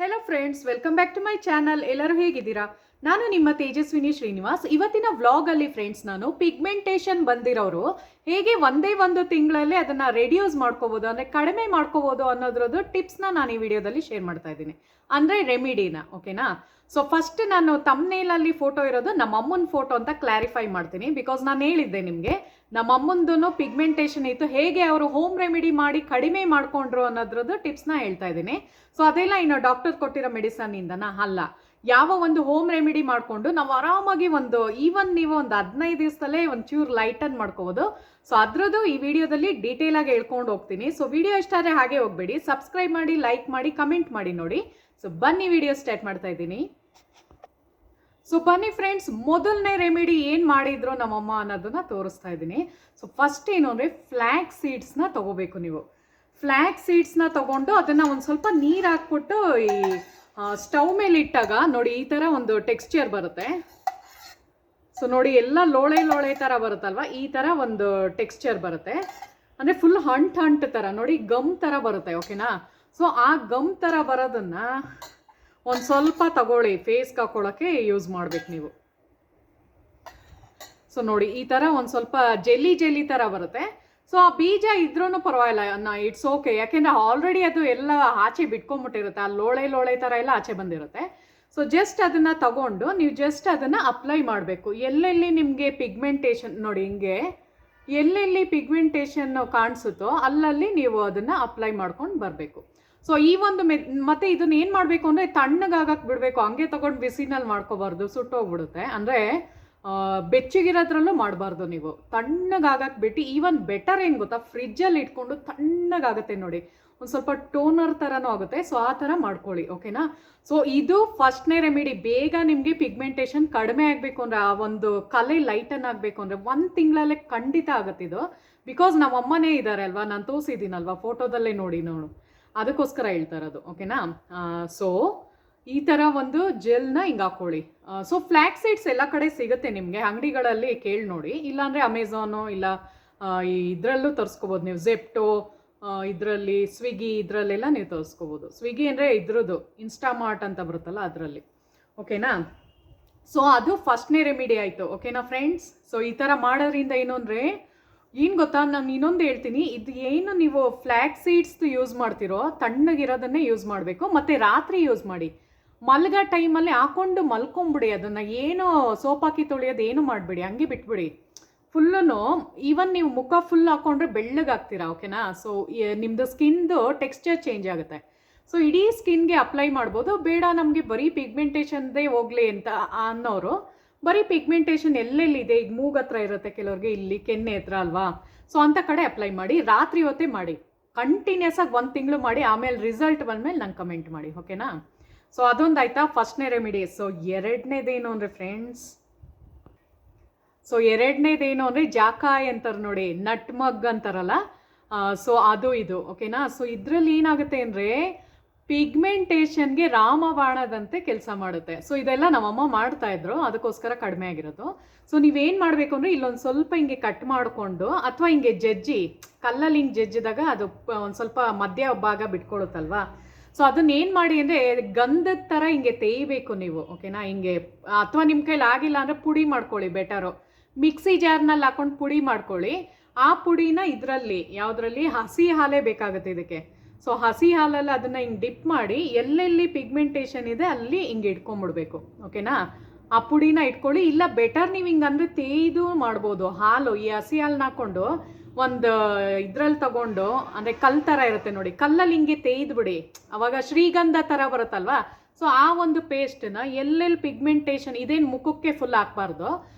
Hello friends, welcome back to my channel. ಎಲ್ಲರೂ ಹೇಗಿದ್ದೀರಾ? ನಾನು ನಿಮ್ಮ ತೇಜಸ್ವಿನಿ ಶ್ರೀನಿವಾಸ್. ಇವತ್ತಿನ ವ್ಲಾಗಲ್ಲಿ ಫ್ರೆಂಡ್ಸ್, ನಾನು ಪಿಗ್ಮೆಂಟೇಷನ್ ಬಂದಿರೋರು ಹೇಗೆ ಒಂದೇ ಒಂದು ತಿಂಗಳಲ್ಲಿ ಅದನ್ನು ರೆಡ್ಯೂಸ್ ಮಾಡ್ಕೋಬೋದು, ಅಂದರೆ ಕಡಿಮೆ ಮಾಡ್ಕೋಬೋದು ಅನ್ನೋದ್ರದ್ದು ಟಿಪ್ಸ್ನ ನಾನು ಈ ವಿಡಿಯೋದಲ್ಲಿ ಶೇರ್ ಮಾಡ್ತಾ ಇದ್ದೀನಿ, ಅಂದರೆ ರೆಮಿಡಿನ. ಓಕೆನಾ? ಸೊ ಫಸ್ಟ್ ನಾನು ತಮ್ನೇಲಲ್ಲಿ ಫೋಟೋ ಇರೋದು ನಮ್ಮ ಅಮ್ಮನ ಫೋಟೋ ಅಂತ ಕ್ಲಾರಿಫೈ ಮಾಡ್ತೀನಿ. ಬಿಕಾಸ್ ನಾನು ಹೇಳಿದ್ದೆ ನಿಮಗೆ, ನಮ್ಮ ಅಮ್ಮಂದು ಪಿಗ್ಮೆಂಟೇಷನ್ ಇತ್ತು, ಹೇಗೆ ಅವರು ಹೋಮ್ ರೆಮಿಡಿ ಮಾಡಿ ಕಡಿಮೆ ಮಾಡ್ಕೊಂಡ್ರು ಅನ್ನೋದ್ರದ್ದು ಟಿಪ್ಸ್ನ ಹೇಳ್ತಾ ಇದ್ದೀನಿ. ಸೊ ಅದೆಲ್ಲ ಇನ್ನು ಡಾಕ್ಟರ್ ಕೊಟ್ಟಿರೋ ಮೆಡಿಸನ್ನಿಂದನ ಅಲ್ಲ, ಯಾವ ಒಂದು ಹೋಮ್ ರೆಮಿಡಿ ಮಾಡಿಕೊಂಡು ನಾವು ಆರಾಮಾಗಿ ನೀವು ಒಂದು 15 ದಿವಸದಲ್ಲೇ ಒಂದು ಚೂರು ಲೈಟನ್ ಮಾಡ್ಕೋಬೋದು. ಸೊ ಅದ್ರದ್ದು ಈ ವಿಡಿಯೋದಲ್ಲಿ ಡೀಟೇಲ್ ಆಗಿ ಹೇಳ್ಕೊಂಡು ಹೋಗ್ತೀನಿ. ಸೊ ವಿಡಿಯೋ ಇಷ್ಟ ಆದರೆ ಹಾಗೆ ಹೋಗ್ಬೇಡಿ, ಸಬ್ಸ್ಕ್ರೈಬ್ ಮಾಡಿ, ಲೈಕ್ ಮಾಡಿ, ಕಮೆಂಟ್ ಮಾಡಿ ನೋಡಿ. ಸೊ ಬನ್ನಿ ವಿಡಿಯೋ ಸ್ಟಾರ್ಟ್ ಮಾಡ್ತಾ ಇದ್ದೀನಿ. ಸೊ ಬನ್ನಿ ಫ್ರೆಂಡ್ಸ್, ಮೊದಲನೇ ರೆಮಿಡಿ ಏನು ಮಾಡಿದ್ರು ನಮ್ಮಮ್ಮ ಅನ್ನೋದನ್ನ ತೋರಿಸ್ತಾ ಇದ್ದೀನಿ. ಸೊ ಫಸ್ಟ್ ಏನು ಅಂದರೆ, ಫ್ಲ್ಯಾಕ್ಸ್ ಸೀಡ್ಸ್ನ ತಗೋಬೇಕು ನೀವು. ಫ್ಲ್ಯಾಕ್ಸ್ ಸೀಡ್ಸ್ನ ತಗೊಂಡು ಅದನ್ನು ಒಂದು ಸ್ವಲ್ಪ ನೀರು ಹಾಕ್ಬಿಟ್ಟು ಈ ಸ್ಟವ್ ಮೇಲೆ ಇಟ್ಟಾಗ ನೋಡಿ ಈ ಥರ ಒಂದು ಟೆಕ್ಸ್ಚರ್ ಬರುತ್ತೆ. ಸೊ ನೋಡಿ ಎಲ್ಲ ಲೋಳೆ ಥರ ಬರುತ್ತಲ್ವ, ಈ ಥರ ಒಂದು ಟೆಕ್ಸ್ಚರ್ ಬರುತ್ತೆ. ಅಂದರೆ ಫುಲ್ ಹಂಟ್ ಥರ ನೋಡಿ ಗಮ್ ಥರ ಬರುತ್ತೆ. ಓಕೆನಾ? ಸೊ ಆ ಗಮ್ ಥರ ಬರೋದನ್ನು ಒಂದು ಸ್ವಲ್ಪ ತಗೊಳ್ಳಿ, ಫೇಸ್ಗೆ ಹಾಕೊಳ್ಳೋಕ್ಕೆ ಯೂಸ್ ಮಾಡ್ಬೇಕು ನೀವು. ಸೊ ನೋಡಿ ಈ ಥರ ಒಂದು ಸ್ವಲ್ಪ ಜೆಲ್ಲಿ ಥರ ಬರುತ್ತೆ. ಸೊ ಆ ಬೀಜ ಇದ್ರೂ ಪರವಾಗಿಲ್ಲ, ಇಟ್ಸ್ ಓಕೆ. ಯಾಕೆಂದರೆ ಆಲ್ರೆಡಿ ಅದು ಎಲ್ಲ ಆಚೆ ಬಿಟ್ಕೊಂಡ್ಬಿಟ್ಟಿರುತ್ತೆ, ಆ ಲೋಳೆ ಥರ ಎಲ್ಲ ಆಚೆ ಬಂದಿರುತ್ತೆ. ಸೊ ಜಸ್ಟ್ ಅದನ್ನು ತಗೊಂಡು ನೀವು ಜಸ್ಟ್ ಅದನ್ನು ಅಪ್ಲೈ ಮಾಡಬೇಕು. ಎಲ್ಲೆಲ್ಲಿ ನಿಮಗೆ ಪಿಗ್ಮೆಂಟೇಷನ್ ನೋಡಿ, ಹಿಂಗೆ ಎಲ್ಲೆಲ್ಲಿ ಪಿಗ್ಮೆಂಟೇಷನ್ ಕಾಣಿಸುತ್ತೋ ಅಲ್ಲಲ್ಲಿ ನೀವು ಅದನ್ನು ಅಪ್ಲೈ ಮಾಡ್ಕೊಂಡು ಬರಬೇಕು. ಸೊ ಈ ಒಂದು ಮತ್ತೆ ಇದನ್ನ ಏನು ಮಾಡಬೇಕು ಅಂದರೆ, ತಣ್ಣಗಾಗಕ್ಕೆ ಬಿಡಬೇಕು. ಹಂಗೆ ತಗೊಂಡು ಬಿಸಿನಲ್ಲಿ ಮಾಡ್ಕೋಬಾರ್ದು, ಸುಟ್ಟೋಗ್ಬಿಡುತ್ತೆ. ಅಂದರೆ ಬೆಚ್ಚಗಿರೋದ್ರಲ್ಲೂ ಮಾಡಬಾರ್ದು ನೀವು, ತಣ್ಣಗಾಗಕ್ಕೆ ಬಿಟ್ಟು. ಈವನ್ ಬೆಟರ್ ಏನು ಗೊತ್ತಾ, ಫ್ರಿಜ್ಜಲ್ಲಿ ಇಟ್ಕೊಂಡು ತಣ್ಣಗಾಗುತ್ತೆ ನೋಡಿ, ಒಂದು ಸ್ವಲ್ಪ ಟೋನರ್ ಥರನೂ ಆಗುತ್ತೆ. ಸೊ ಆ ಥರ ಮಾಡ್ಕೊಳ್ಳಿ. ಓಕೆನಾ? ಸೊ ಇದು ಫಸ್ಟ್ನೇ ರೆಮಿಡಿ. ಬೇಗ ನಿಮಗೆ ಪಿಗ್ಮೆಂಟೇಷನ್ ಕಡಿಮೆ ಆಗಬೇಕು ಅಂದರೆ, ಆ ಒಂದು ಕಲೆ ಲೈಟನ್ ಆಗಬೇಕು ಅಂದರೆ 1 ತಿಂಗಳಲ್ಲೇ ಖಂಡಿತ ಆಗುತ್ತಿದ್ದು. ಬಿಕಾಸ್ ನಮ್ಮ ಅಮ್ಮನೇ ಇದ್ದಾರೆ ಅಲ್ವಾ, ನಾನು ತೋರಿಸಿದ್ದೀನಲ್ವಾ ಫೋಟೋದಲ್ಲೇ ನೋಡಿ, ಅದಕ್ಕೋಸ್ಕರ ಹೇಳ್ತಾ ಇರೋದು. ಓಕೆನಾ? ಸೊ ಈ ಥರ ಒಂದು ಜೆಲ್ನ ಹಿಂಗೆ ಹಾಕೊಳ್ಳಿ. ಸೊ ಫ್ಲ್ಯಾಕ್ ಸೀಡ್ಸ್ ಎಲ್ಲ ಕಡೆ ಸಿಗುತ್ತೆ ನಿಮಗೆ, ಅಂಗಡಿಗಳಲ್ಲಿ ಕೇಳಿ ನೋಡಿ. ಇಲ್ಲಾಂದರೆ ಅಮೆಝಾನು ಇಲ್ಲ ಇದರಲ್ಲೂ ತರಿಸ್ಕೋಬೋದು ನೀವು, ಜೆಪ್ಟೋ ಇದರಲ್ಲಿ, ಸ್ವಿಗ್ಗಿ ಇದರಲ್ಲೆಲ್ಲ ನೀವು ತರಿಸ್ಕೋಬೋದು. ಸ್ವಿಗ್ಗಿ ಅಂದರೆ ಇದ್ರದ್ದು ಇನ್ಸ್ಟಾಮಾರ್ಟ್ ಅಂತ ಬರುತ್ತಲ್ಲ ಅದರಲ್ಲಿ. ಓಕೆನಾ? ಸೊ ಅದು ಫಸ್ಟ್ನೇ ರೆಮಿಡಿ ಆಯಿತು. ಓಕೆನಾ ಫ್ರೆಂಡ್ಸ್? ಸೊ ಈ ಥರ ಮಾಡೋದ್ರಿಂದ ಏನು ಅಂದರೆ, ಏನು ಗೊತ್ತಾ, ನಾನು ಇನ್ನೊಂದು ಹೇಳ್ತೀನಿ. ಇದು ಏನು ನೀವು ಫ್ಲ್ಯಾಕ್ ಸೀಡ್ಸ್ ಯೂಸ್ ಮಾಡ್ತಿರೋ ತಣ್ಣಗಿರೋದನ್ನೇ ಯೂಸ್ ಮಾಡಬೇಕು. ಮತ್ತು ರಾತ್ರಿ ಯೂಸ್ ಮಾಡಿ, ಮಲ್ಗೋ ಟೈಮಲ್ಲಿ ಹಾಕ್ಕೊಂಡು ಮಲ್ಕೊಂಬಿಡಿ. ಅದನ್ನು ಏನು ಸೋಪ್ ಹಾಕಿ ತೊಳೆಯೋದು ಏನು ಮಾಡಿಬಿಡಿ, ಹಂಗೆ ಬಿಟ್ಬಿಡಿ. ಫುಲ್ಲೂ ಈವನ್ ನೀವು ಮುಖ ಫುಲ್ ಹಾಕ್ಕೊಂಡ್ರೆ ಬೆಳ್ಳಗಾಗ್ತೀರಾ. ಓಕೆನಾ? ಸೊ ನಿಮ್ಮದು ಸ್ಕಿನ್ದು ಟೆಕ್ಸ್ಚರ್ ಚೇಂಜ್ ಆಗುತ್ತೆ. ಸೊ ಇಡೀ ಸ್ಕಿನ್ಗೆ ಅಪ್ಲೈ ಮಾಡ್ಬೋದು. ಬೇಡ ನಮಗೆ ಬರೀ ಪಿಗ್ಮೆಂಟೇಷನ್ದೇ ಹೋಗಲಿ ಅಂತ ಅನ್ನೋರು, ಬರೀ ಪಿಗ್ಮೆಂಟೇಷನ್ ಎಲ್ಲೆಲ್ಲಿದೆ, ಈಗ ಮೂಗ್ ಹತ್ರ ಇರುತ್ತೆ ಕೆಲವ್ರಿಗೆ, ಇಲ್ಲಿ ಕೆನ್ನೆ ಹತ್ರ ಅಲ್ವಾ, ಸೊ ಅಂಥ ಕಡೆ ಅಪ್ಲೈ ಮಾಡಿ. ರಾತ್ರಿ ಹೊತ್ತೇ ಮಾಡಿ, ಕಂಟಿನ್ಯೂಸ್ ಆಗಿ 1 ತಿಂಗಳು ಮಾಡಿ. ಆಮೇಲೆ ರಿಸಲ್ಟ್ ಬಂದಮೇಲೆ ನಂಗೆ ಕಮೆಂಟ್ ಮಾಡಿ. ಓಕೆನಾ? ಸೊ ಅದೊಂದು ಆಯ್ತಾ ಫಸ್ಟ್ನೇ ರೆಮಿಡಿ. ಸೊ ಎರಡನೇದೇನು ಅಂದರೆ ಫ್ರೆಂಡ್ಸ್, ಎರಡನೇದೇನು ಅಂದರೆ ಜಾಕಾಯ್ ಅಂತಾರೆ ನೋಡಿ, ನಟ್ ಮಗ್ ಅಂತಾರಲ್ಲ, ಸೊ ಅದು ಇದು. ಓಕೆನಾ? ಸೊ ಇದರಲ್ಲಿ ಏನಾಗುತ್ತೆ ಅಂದರೆ, ಪಿಗ್ಮೆಂಟೇಷನ್ಗೆ ರಾಮಬಾಣದಂತೆ ಕೆಲಸ ಮಾಡುತ್ತೆ. ಸೊ ಇದೆಲ್ಲ ನಮ್ಮಮ್ಮ ಮಾಡ್ತಾ ಇದ್ರು, ಅದಕ್ಕೋಸ್ಕರ ಕಡಿಮೆ ಆಗಿರೋದು. ಸೊ ನೀವೇನು ಮಾಡಬೇಕು ಅಂದರೆ, ಇಲ್ಲೊಂದು ಸ್ವಲ್ಪ ಹಿಂಗೆ ಕಟ್ ಮಾಡಿಕೊಂಡು, ಅಥವಾ ಹಿಂಗೆ ಕಲ್ಲಲ್ಲಿ ಹಿಂಗೆ ಜಜ್ಜಿದಾಗ ಅದು ಒಂದು ಸ್ವಲ್ಪ ಮಧ್ಯ ಭಾಗ ಬಿಟ್ಕೊಳುತ್ತಲ್ವಾ. ಸೊ ಅದನ್ನೇನು ಮಾಡಿ ಅಂದರೆ, ಗಂಧದ ಥರ ಹಿಂಗೆ ತೇಯಬೇಕು ನೀವು. ಓಕೆನಾ? ಹಿಂಗೆ, ಅಥವಾ ನಿಮ್ಮ ಕೈಲಿ ಆಗಿಲ್ಲ ಅಂದರೆ ಪುಡಿ ಮಾಡ್ಕೊಳ್ಳಿ, ಬೆಟರು. ಮಿಕ್ಸಿ ಜಾರ್ನಲ್ಲಿ ಹಾಕೊಂಡು ಪುಡಿ ಮಾಡ್ಕೊಳ್ಳಿ. ಆ ಪುಡಿನ ಇದರಲ್ಲಿ ಯಾವುದರಲ್ಲಿ, ಹಸಿ ಹಾಲೇ ಬೇಕಾಗುತ್ತೆ ಇದಕ್ಕೆ. ಸೊ ಹಸಿ ಹಾಲಲ್ಲಿ ಅದನ್ನು ಹಿಂಗೆ ಡಿಪ್ ಮಾಡಿ, ಎಲ್ಲೆಲ್ಲಿ ಪಿಗ್ಮೆಂಟೇಷನ್ ಇದೆ ಅಲ್ಲಿ ಹಿಂಗೆ ಇಟ್ಕೊಂಡ್ಬಿಡ್ಬೇಕು. ಓಕೆನಾ? ಆ ಪುಡಿನ ಇಟ್ಕೊಳ್ಳಿ. ಇಲ್ಲ ಬೆಟರ್ ನೀವು ಹಿಂಗೆ ಅಂದರೆ ತೇಯ್ದು ಮಾಡ್ಬೋದು. ಹಾಲು, ಈ ಹಸಿ ಹಾಲನ್ನ ಹಾಕ್ಕೊಂಡು ಒಂದು ಇದ್ರಲ್ಲಿ ತಗೊಂಡು, ಅಂದರೆ ಕಲ್ಲು ಥರ ಇರುತ್ತೆ ನೋಡಿ, ಕಲ್ಲಲ್ಲಿ ಹಿಂಗೆ ತೇಯ್ದುಬಿಡಿ. ಅವಾಗ ಶ್ರೀಗಂಧ ಥರ ಬರುತ್ತಲ್ವಾ. ಸೊ ಆ ಒಂದು ಪೇಸ್ಟನ್ನ ಎಲ್ಲೆಲ್ಲಿ ಪಿಗ್ಮೆಂಟೇಷನ್, ಇದೇನು ಮುಖಕ್ಕೆ ಫುಲ್ ಹಾಕ್ಬಾರ್ದು,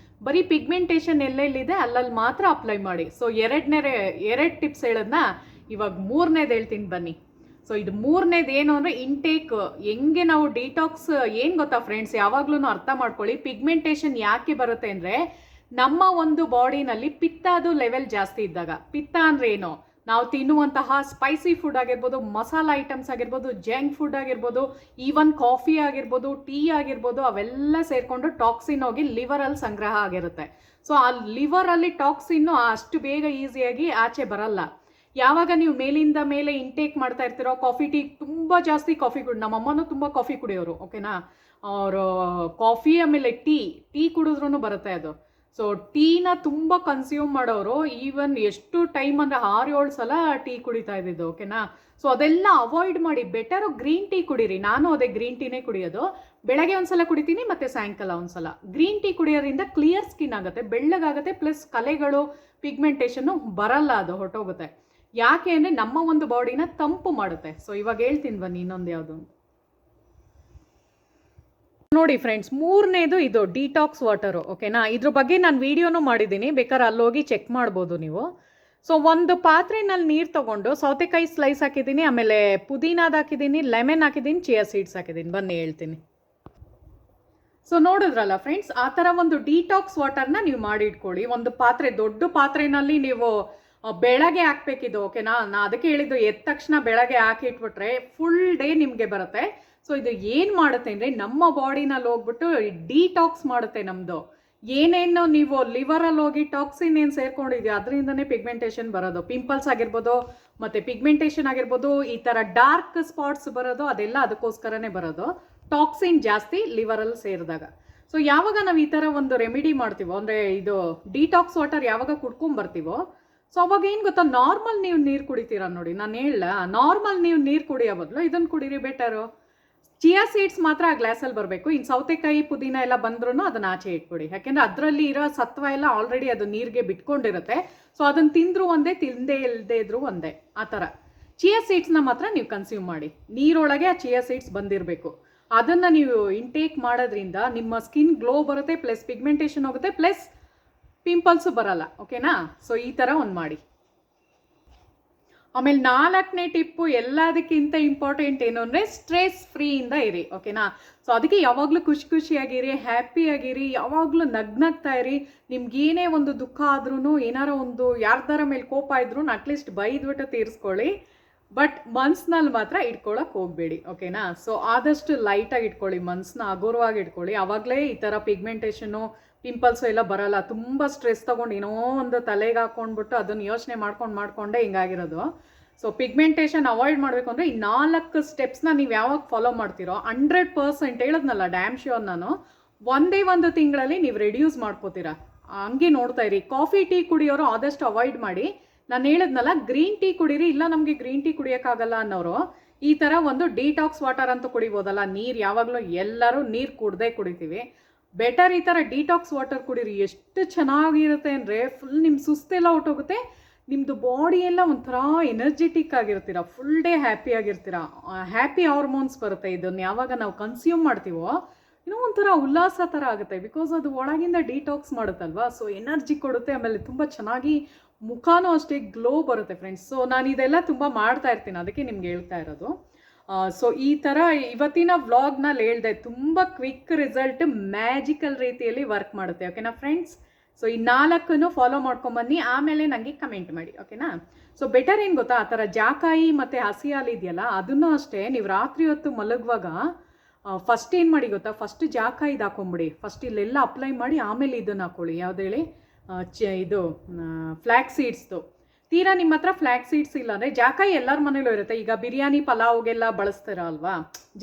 ಬರೀ ಪಿಗ್ಮೆಂಟೇಷನ್ ಎಲ್ಲೆಲ್ಲಿದೆ ಅಲ್ಲಲ್ಲಿ ಮಾತ್ರ ಅಪ್ಲೈ ಮಾಡಿ. ಸೊ ಎರಡು ಟಿಪ್ಸ್ ಹೇಳೋದನ್ನ ಇವಾಗ ಮೂರನೇದು ಹೇಳ್ತೀನಿ ಬನ್ನಿ. ಸೊ ಇದು ಮೂರನೇದು ಏನು ಅಂದರೆ, ಇಂಟೇಕ್. ಹೆಂಗೆ ನಾವು ಡಿಟಾಕ್ಸ್, ಏನು ಗೊತ್ತಾ ಫ್ರೆಂಡ್ಸ್, ಯಾವಾಗ್ಲೂ ಅರ್ಥ ಮಾಡ್ಕೊಳ್ಳಿ. ಪಿಗ್ಮೆಂಟೇಷನ್ ಯಾಕೆ ಬರುತ್ತೆ ಅಂದರೆ, ನಮ್ಮ ಒಂದು ಬಾಡಿನಲ್ಲಿ ಪಿತ್ತದು ಲೆವೆಲ್ ಜಾಸ್ತಿ ಇದ್ದಾಗ. ಪಿತ್ತ ಅಂದರೆ ಏನು, ನಾವು ತಿನ್ನುವಂತಹ ಸ್ಪೈಸಿ ಫುಡ್ ಆಗಿರ್ಬೋದು, ಮಸಾಲ ಐಟಮ್ಸ್ ಆಗಿರ್ಬೋದು, ಜಂಕ್ ಫುಡ್ ಆಗಿರ್ಬೋದು, ಈವನ್ ಕಾಫಿ ಆಗಿರ್ಬೋದು, ಟೀ ಆಗಿರ್ಬೋದು, ಅವೆಲ್ಲ ಸೇರಿಕೊಂಡು ಟಾಕ್ಸಿನ್ ಹೋಗಿ ಲಿವರಲ್ಲಿ ಸಂಗ್ರಹ ಆಗಿರುತ್ತೆ. ಸೊ ಆ ಲಿವರಲ್ಲಿ ಟಾಕ್ಸಿನ್ನು ಅಷ್ಟು ಬೇಗ ಈಸಿಯಾಗಿ ಆಚೆ ಬರಲ್ಲ. ಯಾವಾಗ ನೀವು ಮೇಲಿಂದ ಮೇಲೆ ಇಂಟೇಕ್ ಮಾಡ್ತಾ ಇರ್ತೀರೋ, ಕಾಫಿ ಟೀ ತುಂಬ ಜಾಸ್ತಿ ಕಾಫಿ ನಮ್ಮಮ್ಮನೂ ತುಂಬ ಕಾಫಿ ಕುಡಿಯೋರು, ಓಕೆನಾ. ಅವರು ಕಾಫಿ ಆಮೇಲೆ ಟೀ ಕುಡಿದ್ರೂ ಬರುತ್ತೆ ಅದು. ಸೊ ಟೀನ ತುಂಬ ಕನ್ಸ್ಯೂಮ್ ಮಾಡೋರು, ಈವನ್ ಎಷ್ಟು ಟೈಮ್ ಅಂದರೆ 6-7 ಸಲ ಟೀ ಕುಡಿತಾ ಇದ್ದಿದ್ದು, ಓಕೆನಾ. ಸೊ ಅದೆಲ್ಲ ಅವಾಯ್ಡ್ ಮಾಡಿ ಬೆಟರು ಗ್ರೀನ್ ಟೀ ಕುಡೀರಿ. ನಾನು ಅದೇ ಗ್ರೀನ್ ಟೀನೇ ಕುಡಿಯೋದು. ಬೆಳಗ್ಗೆ ಒಂದ್ಸಲ ಕುಡಿತೀನಿ ಮತ್ತು ಸಾಯಂಕಾಲ ಒಂದ್ಸಲ. ಗ್ರೀನ್ ಟೀ ಕುಡಿಯೋದ್ರಿಂದ ಕ್ಲಿಯರ್ ಸ್ಕಿನ್ ಆಗುತ್ತೆ, ಬೆಳ್ಳಗಾಗುತ್ತೆ, ಪ್ಲಸ್ ಕಲೆಗಳು ಪಿಗ್ಮೆಂಟೇಷನ್ನು ಬರಲ್ಲ, ಅದು ಹೊರಟೋಗುತ್ತೆ. ಯಾಕೆ ಅಂದರೆ ನಮ್ಮ ಒಂದು ಬಾಡಿನ ತಂಪು ಮಾಡುತ್ತೆ. ಸೊ ಇವಾಗ ಹೇಳ್ತೀನಿ ಬನ್ನಿ ಇನ್ನೊಂದು ಯಾವುದು ನೋಡಿ ಫ್ರೆಂಡ್ಸ್. 3ನೇದು ಇದು ಡಿಟಾಕ್ಸ್ ವಾಟರು, ಓಕೆನಾ. ಇದ್ರ ಬಗ್ಗೆ ನಾನು ವಿಡಿಯೋನು ಮಾಡಿದ್ದೀನಿ, ಬೇಕಾದ್ರೆ ಅಲ್ಲೋಗಿ ಚೆಕ್ ಮಾಡ್ಬೋದು ನೀವು. ಸೊ ಒಂದು ಪಾತ್ರೆನಲ್ಲಿ ನೀರು ತೊಗೊಂಡು ಸೌತೆಕಾಯಿ ಸ್ಲೈಸ್ ಹಾಕಿದ್ದೀನಿ, ಆಮೇಲೆ ಪುದೀನಾದ ಹಾಕಿದ್ದೀನಿ, ಲೆಮನ್ ಹಾಕಿದ್ದೀನಿ, ಚಿಯಾ ಸೀಡ್ಸ್ ಹಾಕಿದ್ದೀನಿ. ಬನ್ನಿ ಹೇಳ್ತೀನಿ. ಸೊ ನೋಡಿದ್ರಲ್ಲ ಫ್ರೆಂಡ್ಸ್, ಆ ಥರ ಒಂದು ಡಿಟಾಕ್ಸ್ ವಾಟರ್ನ ನೀವು ಮಾಡಿ ಇಟ್ಕೊಳ್ಳಿ. ಒಂದು ಪಾತ್ರೆ, ದೊಡ್ಡ ಪಾತ್ರೆನಲ್ಲಿ ನೀವು ಬೆಳಗ್ಗೆ ಹಾಕ್ಬೇಕಿದು, ಓಕೆನಾ. ನಾ ಅದಕ್ಕೆ ಹೇಳಿದ್ದು, ಎದ್ದ ತಕ್ಷಣ ಬೆಳಗ್ಗೆ ಹಾಕಿ ಇಟ್ಬಿಟ್ರೆ ಫುಲ್ ಡೇ ನಿಮಗೆ ಬರುತ್ತೆ. ಸೊ ಇದು ಏನು ಮಾಡುತ್ತೆ ಅಂದರೆ ನಮ್ಮ ಬಾಡಿನಲ್ಲಿ ಹೋಗ್ಬಿಟ್ಟು ಡಿಟಾಕ್ಸ್ ಮಾಡುತ್ತೆ. ನಮ್ಮದು ಏನೇನು ನೀವು ಲಿವರಲ್ಲಿ ಹೋಗಿ ಟಾಕ್ಸಿನ್ ಏನು ಸೇರ್ಕೊಂಡಿದೆಯೋ ಅದರಿಂದನೇ ಪಿಗ್ಮೆಂಟೇಷನ್ ಬರೋದು, ಪಿಂಪಲ್ಸ್ ಆಗಿರ್ಬೋದು, ಮತ್ತು ಪಿಗ್ಮೆಂಟೇಷನ್ ಆಗಿರ್ಬೋದು, ಈ ಥರ ಡಾರ್ಕ್ ಸ್ಪಾಟ್ಸ್ ಬರೋದು, ಅದೆಲ್ಲ ಅದಕ್ಕೋಸ್ಕರನೇ ಬರೋದು, ಟಾಕ್ಸಿನ್ ಜಾಸ್ತಿ ಲಿವರಲ್ಲಿ ಸೇರಿದಾಗ. ಸೊ ಯಾವಾಗ ನಾವು ಈ ಥರ ಒಂದು ರೆಮಿಡಿ ಮಾಡ್ತೀವೋ, ಅಂದರೆ ಇದು ಡಿಟಾಕ್ಸ್ ವಾಟರ್ ಯಾವಾಗ ಕುಡ್ಕೊಂಬರ್ತೀವೋ, ಸೊ ಅವಾಗ ಏನು ಗೊತ್ತಾ, ನಾರ್ಮಲ್ ನೀವು ನೀರು ಕುಡಿತೀರ ನೋಡಿ. ನಾನು ಹೇಳ, ನಾರ್ಮಲ್ ನೀವು ನೀರು ಕುಡಿಯೋ ಬದಲು ಇದನ್ನು ಕುಡೀರಿ ಬೆಟರು. ಚಿಯಾ ಸೀಡ್ಸ್ ಮಾತ್ರ ಆ ಗ್ಲಾಸಲ್ಲಿ ಬರಬೇಕು. ಇನ್ನು ಸೌತೆಕಾಯಿ ಪುದೀನ ಎಲ್ಲ ಬಂದ್ರೂ ಅದನ್ನು ಆಚೆ ಇಟ್ಬಿಡಿ, ಯಾಕೆಂದರೆ ಅದರಲ್ಲಿ ಇರೋ ಸತ್ವ ಎಲ್ಲ ಆಲ್ರೆಡಿ ಅದು ನೀರಿಗೆ ಬಿಟ್ಕೊಂಡಿರುತ್ತೆ. ಸೊ ಅದನ್ನು ತಿಂದರೂ ಒಂದೇ, ತಿಂದೇ ಇಲ್ಲದೆ ಇದ್ರೂ ಒಂದೇ, ಆ ಥರ. ಚಿಯಾ ಸೀಡ್ಸ್ನ ಮಾತ್ರ ನೀವು ಕನ್ಸ್ಯೂಮ್ ಮಾಡಿ, ನೀರೊಳಗೆ ಆ ಚಿಯಾ ಸೀಡ್ಸ್ ಬಂದಿರಬೇಕು. ಅದನ್ನು ನೀವು ಇಂಟೇಕ್ ಮಾಡೋದ್ರಿಂದ ನಿಮ್ಮ ಸ್ಕಿನ್ ಗ್ಲೋ ಬರುತ್ತೆ, ಪ್ಲಸ್ ಪಿಗ್ಮೆಂಟೇಷನ್ ಹೋಗುತ್ತೆ, ಪ್ಲಸ್ ಪಿಂಪಲ್ಸು ಬರಲ್ಲ, ಓಕೆನಾ. ಸೊ ಈ ಥರ ಒಂದು ಮಾಡಿ. ಆಮೇಲೆ 4ನೇ ಟಿಪ್ಪು ಎಲ್ಲದಕ್ಕಿಂತ ಇಂಪಾರ್ಟೆಂಟ್ ಏನು ಅಂದರೆ ಸ್ಟ್ರೆಸ್ ಫ್ರೀಯಿಂದ ಇರಿ, ಓಕೆನಾ. ಸೊ ಅದಕ್ಕೆ ಯಾವಾಗಲೂ ಖುಷಿಯಾಗಿರಿ, ಹ್ಯಾಪಿಯಾಗಿರಿ, ಯಾವಾಗಲೂ ನಗ್ನಗ್ತಾ ಇರಿ. ನಿಮ್ಗೇನೇ ಒಂದು ದುಃಖ ಆದ್ರೂ, ಏನಾರ ಒಂದು ಯಾರ್ದಾರ ಮೇಲೆ ಕೋಪ ಇದ್ರೂ ಅಟ್ಲೀಸ್ಟ್ ಬೈದ್ಬಿಟ್ಟು ತೀರಿಸ್ಕೊಳ್ಳಿ, ಬಟ್ ಮನ್ಸ್ನಲ್ಲಿ ಮಾತ್ರ ಇಟ್ಕೊಳ್ಳೋಕೆ ಹೋಗಬೇಡಿ, ಓಕೆನಾ. ಸೊ ಆದಷ್ಟು ಲೈಟಾಗಿ ಇಟ್ಕೊಳ್ಳಿ, ಮನ್ಸನ್ನ ಹಗುರವಾಗಿ ಇಟ್ಕೊಳ್ಳಿ. ಆವಾಗಲೇ ಈ ಥರ ಪಿಗ್ಮೆಂಟೇಷನು, ಪಿಂಪಲ್ಸು ಎಲ್ಲ ಬರಲ್ಲ. ತುಂಬ ಸ್ಟ್ರೆಸ್ ತೊಗೊಂಡು ಏನೋ ಒಂದು ತಲೆಗೆ ಹಾಕ್ಕೊಂಡ್ಬಿಟ್ಟು ಅದನ್ನು ಯೋಚನೆ ಮಾಡ್ಕೊಂಡೇ ಹಿಂಗಾಗಿರೋದು. ಸೊ ಪಿಗ್ಮೆಂಟೇಷನ್ ಅವಾಯ್ಡ್ ಮಾಡಬೇಕು ಅಂದರೆ ಈ 4 ಸ್ಟೆಪ್ಸ್ನ ನೀವು ಯಾವಾಗ ಫಾಲೋ ಮಾಡ್ತೀರೋ 100% ಹೇಳಿದ್ನಲ್ಲ, ಡ್ಯಾಮ್ ಶ್ಯೂರ್ ನಾನು, ಒಂದೇ ಒಂದು ತಿಂಗಳಲ್ಲಿ ನೀವು ರೆಡ್ಯೂಸ್ ಮಾಡ್ಕೋತೀರಾ. ಹಂಗೆ ನೋಡ್ತಾ ಇರಿ. ಕಾಫಿ ಟೀ ಕುಡಿಯೋರು ಆದಷ್ಟು ಅವಾಯ್ಡ್ ಮಾಡಿ. ನಾನು ಹೇಳಿದ್ನಲ್ಲ, ಗ್ರೀನ್ ಟೀ ಕುಡೀರಿ. ಇಲ್ಲ ನಮಗೆ ಗ್ರೀನ್ ಟೀ ಕುಡಿಯೋಕ್ಕಾಗಲ್ಲ ಅನ್ನೋರು ಈ ಥರ ಒಂದು ಡಿಟಾಕ್ಸ್ ವಾಟರ್ ಅಂತೂ ಕುಡಿಬೋದಲ್ಲ. ನೀರು ಯಾವಾಗಲೂ ಎಲ್ಲರೂ ನೀರು ಕುಡಿತೀವಿ. ಬೆಟರ್ ಈ ಥರ ಡಿಟಾಕ್ಸ್ ವಾಟರ್ ಕುಡೀರಿ. ಎಷ್ಟು ಚೆನ್ನಾಗಿರುತ್ತೆ ಅಂದರೆ ಫುಲ್ ನಿಮ್ಮ ಸುಸ್ತೆಲ್ಲ ಹೊಟ್ಟೋಗುತ್ತೆ, ನಿಮ್ಮದು ಬಾಡಿ ಎಲ್ಲ ಒಂಥರ ಎನರ್ಜೆಟಿಕ್ ಆಗಿರ್ತೀರ, ಫುಲ್ ಡೇ ಹ್ಯಾಪಿ ಆಗಿರ್ತೀರ. ಹ್ಯಾಪಿ ಹಾರ್ಮೋನ್ಸ್ ಬರುತ್ತೆ. ಇದನ್ನು ಯಾವಾಗ ನಾವು ಕನ್ಸ್ಯೂಮ್ ಮಾಡ್ತೀವೋ ಇನ್ನೂ ಒಂಥರ ಉಲ್ಲಾಸ ಥರ ಆಗುತ್ತೆ, ಬಿಕಾಸ್ ಅದು ಒಳಗಿಂದ ಡಿಟಾಕ್ಸ್ ಮಾಡುತ್ತಲ್ವಾ. ಸೊ ಎನರ್ಜಿ ಕೊಡುತ್ತೆ, ಆಮೇಲೆ ತುಂಬ ಚೆನ್ನಾಗಿ ಮುಖನೂ ಅಷ್ಟೇ ಗ್ಲೋ ಬರುತ್ತೆ ಫ್ರೆಂಡ್ಸ್. ಸೊ ನಾನು ಇದೆಲ್ಲ ತುಂಬ ಮಾಡ್ತಾ ಇರ್ತೀನಿ, ಅದಕ್ಕೆ ನಿಮ್ಗೆ ಹೇಳ್ತಾ ಇರೋದು. ಸೊ ಈ ಥರ ಇವತ್ತಿನ ವ್ಲಾಗ್ನಲ್ಲಿ ಹೇಳಿದೆ, ತುಂಬ ಕ್ವಿಕ್ ರಿಸಲ್ಟ್, ಮ್ಯಾಜಿಕಲ್ ರೀತಿಯಲ್ಲಿ ವರ್ಕ್ ಮಾಡುತ್ತೆ, ಓಕೆನಾ ಫ್ರೆಂಡ್ಸ್. ಸೊ ಈ 4 ಫಾಲೋ ಮಾಡ್ಕೊಂಬನ್ನಿ, ಆಮೇಲೆ ನನಗೆ ಕಮೆಂಟ್ ಮಾಡಿ, ಓಕೆನಾ. ಸೊ ಬೆಟರ್ ಏನು ಗೊತ್ತಾ, ಆ ಥರ ಜಾಕಾಯಿ ಮತ್ತು ಹಸಿ ಹಾಲು ಇದೆಯಲ್ಲ, ಅದನ್ನು ಅಷ್ಟೇ ನೀವು ರಾತ್ರಿ ಹೊತ್ತು ಮಲಗುವಾಗ ಫಸ್ಟ್ ಏನು ಮಾಡಿ ಗೊತ್ತಾ, ಫಸ್ಟ್ ಜಾಕಾಯಿದು ಹಾಕೊಂಬಿಡಿ. ಫಸ್ಟ್ ಇಲ್ಲೆಲ್ಲ ಅಪ್ಲೈ ಮಾಡಿ, ಆಮೇಲೆ ಇದನ್ನು ಹಾಕ್ಕೊಳ್ಳಿ. ಯಾವ್ದು ಹೇಳಿ, ಇದು ಫ್ಲ್ಯಾಕ್ ಸೀಡ್ಸ್ದು. ತೀರಾ ನಿಮ್ಮ ಹತ್ರ ಫ್ಲ್ಯಾಕ್ ಸೀಡ್ಸ್ ಇಲ್ಲ ಅಂದರೆ ಜಾಕಾಯಿ ಎಲ್ಲರ ಮನೇಲೂ ಇರುತ್ತೆ. ಈಗ ಬಿರಿಯಾನಿ ಪಲಾವ್ಗೆಲ್ಲ ಬಳಸ್ತೀರ ಅಲ್ವಾ,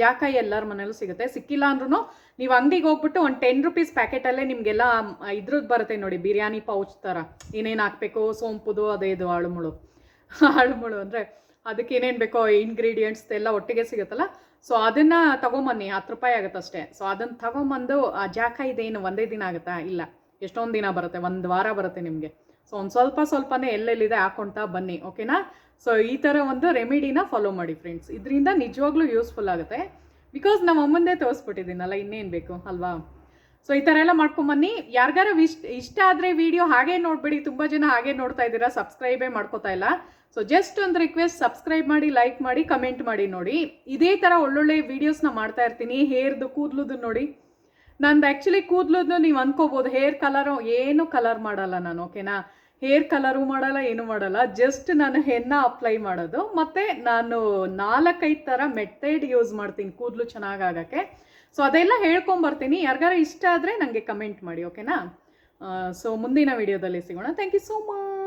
ಜಾಕಾಯಿ ಎಲ್ಲರ ಮನೇಲೂ ಸಿಗುತ್ತೆ. ಸಿಕ್ಕಿಲ್ಲ ಅಂದ್ರೂ ನೀವು ಅಂಗಡಿಗೆ ಹೋಗ್ಬಿಟ್ಟು ಒಂದು 10 ರೂಪೀಸ್ ಪ್ಯಾಕೆಟಲ್ಲೇ ನಿಮಗೆಲ್ಲ ಇದ್ರದ್ದು ಬರುತ್ತೆ ನೋಡಿ, ಬಿರಿಯಾನಿ ಪೌಚ್ ಥರ. ಏನೇನು ಹಾಕಬೇಕು, ಸೋಂಪುದು, ಅದೇ ಇದು ಅಳುಮುಳು ಅಂದರೆ ಅದಕ್ಕೆ ಏನೇನು ಬೇಕೋ ಇಂಗ್ರೀಡಿಯೆಂಟ್ಸ್ ಎಲ್ಲ ಒಟ್ಟಿಗೆ ಸಿಗುತ್ತಲ್ಲ. ಸೊ ಅದನ್ನು ತೊಗೊಂಬನ್ನಿ, 10 ರೂಪಾಯಿ ಆಗುತ್ತೆ ಅಷ್ಟೇ. ಸೊ ಅದನ್ನು ತೊಗೊಂಬಂದು ಆ ಜಾಕಾಯಿದೇನು ಒಂದೇ ದಿನ ಆಗುತ್ತಾ, ಇಲ್ಲ ಎಷ್ಟೊಂದು ದಿನ ಬರುತ್ತೆ, 1 ವಾರ ಬರುತ್ತೆ ನಿಮಗೆ. ಸೊ ಒಂದು ಸ್ವಲ್ಪನೇ ಎಲ್ಲೆಲ್ಲಿದೆ ಹಾಕ್ಕೊಳ್ತಾ ಬನ್ನಿ, ಓಕೆನಾ. ಸೊ ಈ ಥರ ಒಂದು ರೆಮಿಡಿನ ಫಾಲೋ ಮಾಡಿ ಫ್ರೆಂಡ್ಸ್, ಇದರಿಂದ ನಿಜವಾಗ್ಲೂ ಯೂಸ್ಫುಲ್ ಆಗುತ್ತೆ. ಬಿಕಾಸ್ ನಮ್ಮ ಅಮ್ಮಂದೇ ತೋರಿಸ್ಬಿಟ್ಟಿದ್ದೀನಲ್ಲ, ಇನ್ನೇನು ಬೇಕು ಅಲ್ವಾ. ಸೊ ಈ ಥರ ಎಲ್ಲ ಮಾಡ್ಕೊಂಬನ್ನಿ. ಯಾರಿಗಾರ ಇಷ್ಟ ಆದರೆ ವಿಡಿಯೋ ಹಾಗೆ ನೋಡಿಬಿಡಿ. ತುಂಬ ಜನ ಹಾಗೆ ನೋಡ್ತಾ ಇದ್ದೀರಾ, ಸಬ್ಸ್ಕ್ರೈಬೇ ಮಾಡ್ಕೋತಾ ಇಲ್ಲ. ಸೊ ಜಸ್ಟ್ ಒಂದು ರಿಕ್ವೆಸ್ಟ್, ಸಬ್ಸ್ಕ್ರೈಬ್ ಮಾಡಿ, ಲೈಕ್ ಮಾಡಿ, ಕಮೆಂಟ್ ಮಾಡಿ ನೋಡಿ. ಇದೇ ಥರ ಒಳ್ಳೊಳ್ಳೆ ವೀಡಿಯೋಸ್ನ ಮಾಡ್ತಾ ಇರ್ತೀನಿ. ಹೇರ್ದು, ಕೂದಲುದು ನೋಡಿ, ನಂದು ಆ್ಯಕ್ಚುಲಿ ಕೂದಲುದು ನೀವು ಅಂದ್ಕೋಬೋದು, ಹೇರ್ ಕಲರು ಏನು ಕಲರ್ ಮಾಡಲ್ಲ ನಾನು, ಓಕೆನಾ. ಹೇರ್ ಕಲರು ಮಾಡಲ್ಲ, ಏನು ಮಾಡಲ್ಲ, ಜಸ್ಟ್ ನಾನು ಹೆನ್ನ ಅಪ್ಲೈ ಮಾಡೋದು. ಮತ್ತು ನಾನು 4-5 ಥರ ಮೆಥಡ್ ಯೂಸ್ ಮಾಡ್ತೀನಿ ಕೂದಲು ಚೆನ್ನಾಗಾಗಕ್ಕೆ. ಸೊ ಅದೆಲ್ಲ ಹೇಳ್ಕೊಂಬರ್ತೀನಿ. ಯಾರಿಗಾರ ಇಷ್ಟ ಆದರೆ ನನಗೆ ಕಮೆಂಟ್ ಮಾಡಿ, ಓಕೆನಾ. ಸೊ ಮುಂದಿನ ವಿಡಿಯೋದಲ್ಲಿ ಸಿಗೋಣ. Thank you so much.